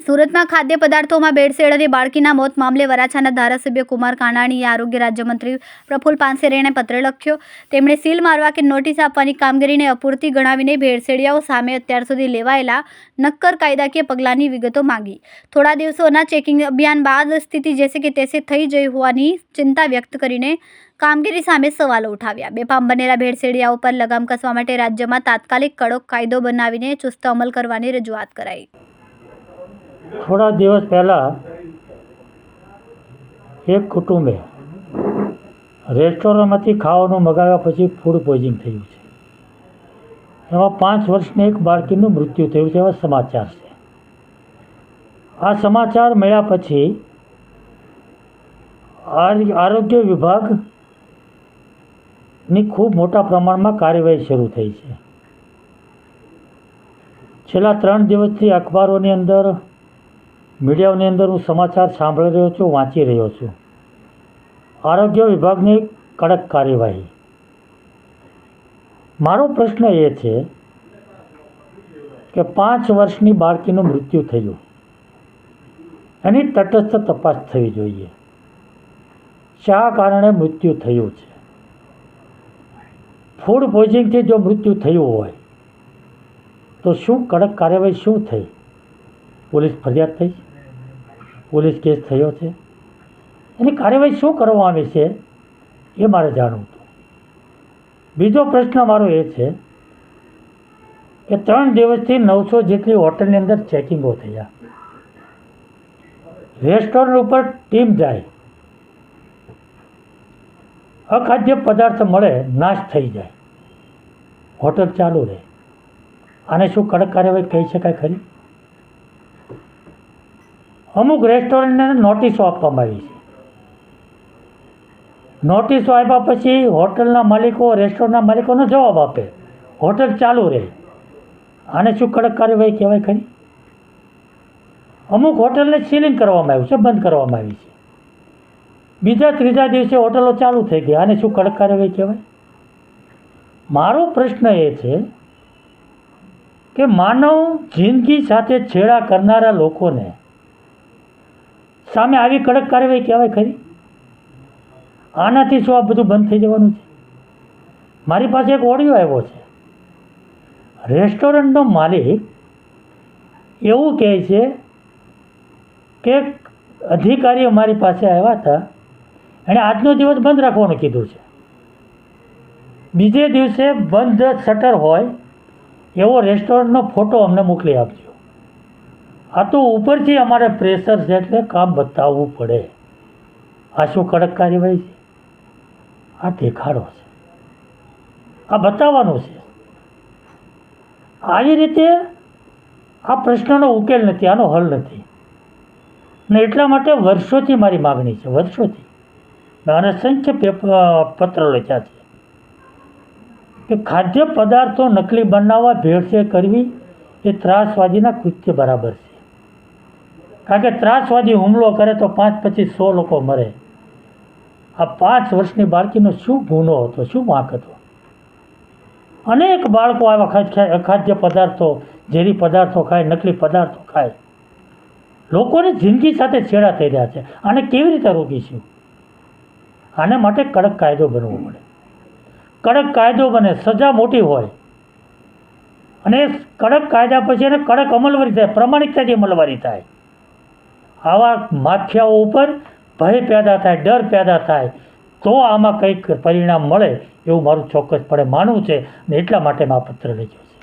સુરતમાં ખાદ્ય પદાર્થોમાં ભેળસેળ અને બાળકીના મોત મામલે વરાછાના ધારાસભ્ય કુમાર કાનાણીએ આરોગ્ય રાજ્યમંત્રી પ્રફુલ પાનસેરીયાને પત્ર લખ્યો. તેમણે સીલ મારવા કે નોટિસ આપવાની કામગીરીને અપૂરતી ગણાવીને ભેળસેળિયાઓ સામે અત્યાર સુધી લેવાયેલા નક્કર કાયદાકીય પગલાંની વિગતો માંગી. થોડા દિવસોના ચેકિંગ અભિયાન બાદ સ્થિતિ જેસે કે તેસે થઈ જઈ હોવાની ચિંતા વ્યક્ત કરીને કામગીરી સામે સવાલો ઉઠાવ્યા. બેફામ બનેલા ભેળસેળિયાઓ પર લગામ કસવા માટે રાજ્યમાં તાત્કાલિક કડક કાયદો બનાવીને ચુસ્ત અમલ કરવાની રજૂઆત કરાઈ. થોડા દિવસ પહેલાં એક કુટુંબે રેસ્ટોરન્ટમાંથી ખાવાનું મગાવ્યા પછી ફૂડ પોઈઝનિંગ થયું છે. એમાં 5 વર્ષની એક બાળકીનું મૃત્યુ થયું છે એવા સમાચાર છે. આ સમાચાર મળ્યા પછી આરોગ્ય વિભાગની ખૂબ મોટા પ્રમાણમાં કાર્યવાહી શરૂ થઈ છે. છેલ્લા 3 દિવસથી અખબારોની અંદર, મીડિયાની અંદર હું સમાચાર સાંભળી રહ્યો છું, વાંચી રહ્યો છું. આરોગ્ય વિભાગની કડક કાર્યવાહી. મારો પ્રશ્ન એ છે કે 5 વર્ષની બાળકીનું મૃત્યુ થયું, એની તટસ્થ તપાસ થવી જોઈએ. શા કારણે મૃત્યુ થયું છે? ફૂડ પોઈઝનિંગથી જો મૃત્યુ થયું હોય તો શું કડક કાર્યવાહી શું થઈ? પોલીસ ફરિયાદ થઈ? પોલીસ કેસ થયો છે? એની કાર્યવાહી શું કરવામાં આવી છે એ મારે જાણવું હતું. બીજો પ્રશ્ન મારો એ છે કે 3 દિવસથી 900 જેટલી હોટલની અંદર ચેકિંગો થયા. રેસ્ટોરન્ટ ઉપર ટીમ જાય, અખાદ્ય પદાર્થ મળે, નાશ થઈ જાય, હોટલ ચાલુ રહે. આને શું કડક કાર્યવાહી કહી શકાય ખરી? અમુક રેસ્ટોરન્ટને નોટિસો આપવામાં આવી છે. નોટિસો આપ્યા પછી હોટલના માલિકો, રેસ્ટોરન્ટના માલિકોનો જવાબ આપે, હોટલ ચાલુ રહે. આને શું કડક કાર્યવાહી કહેવાય ખરી? અમુક હોટલને સીલિંગ કરવામાં આવ્યું છે, બંધ કરવામાં આવી છે. બીજા ત્રીજા દિવસે હોટલો ચાલુ થઈ ગઈ. આને શું કડક કાર્યવાહી કહેવાય? મારો પ્રશ્ન એ છે કે માનવ જિંદગી સાથે છેડા કરનારા લોકોને સામે આવી કડક કાર્યવાહી કહેવાય ખરી? આનાથી શું આ બધું બંધ થઈ જવાનું છે? મારી પાસે એક ઓડિયો આવ્યો છે. રેસ્ટોરન્ટનો માલિક એવું કહે છે કે અધિકારીઓ મારી પાસે આવ્યા હતા, એણે આજનો દિવસ બંધ રાખવાનું કીધું છે. બીજે દિવસે બંધ શટર હોય એવો રેસ્ટોરન્ટનો ફોટો અમને મોકલી આપજો. આ તો ઉપરથી અમારે પ્રેશર છે એટલે કામ બતાવવું પડે. આ શું કડક કાર્યવાહી છે? આ દેખાડો છે, આ બતાવવાનું છે. આવી રીતે આ પ્રશ્નનો ઉકેલ નથી, આનો હલ નથી. ને એટલા માટે વર્ષોથી મારી માગણી છે, વર્ષોથી મેં અસંખ્ય પત્ર લખ્યા છે કે ખાદ્ય પદાર્થો નકલી બનાવવા, ભેળસેળ કરવી એ ત્રાસવાદીના કૃત્ય બરાબર છે. કારણ કે ત્રાસવાદી હુમલો કરે તો 5, 25, 100 લોકો મરે. આ 5 વર્ષની બાળકીનો શું ગુનો હતો, શું વાંક હતો? અનેક બાળકો આવા અખાદ્ય પદાર્થો, ઝેરી પદાર્થો ખાય, નકલી પદાર્થો ખાય. લોકોની જિંદગી સાથે છેડા થઈ રહ્યા છે. આને કેવી રીતે રોકીશું? આને માટે કડક કાયદો બનવો પડે. કડક કાયદો બને, સજા મોટી હોય, અને કડક કાયદા પછી એને કડક અમલવારી થાય, પ્રમાણિકતાથી અમલવારી થાય. આવા માફિયાઓ ઉપર ભય પેદા થાય, ડર પેદા થાય, તો આમાં કંઈક પરિણામ મળે એવું મારું ચોક્કસપણે માનવું છે. અને એટલા માટે મેં આ પત્ર લખ્યો છે.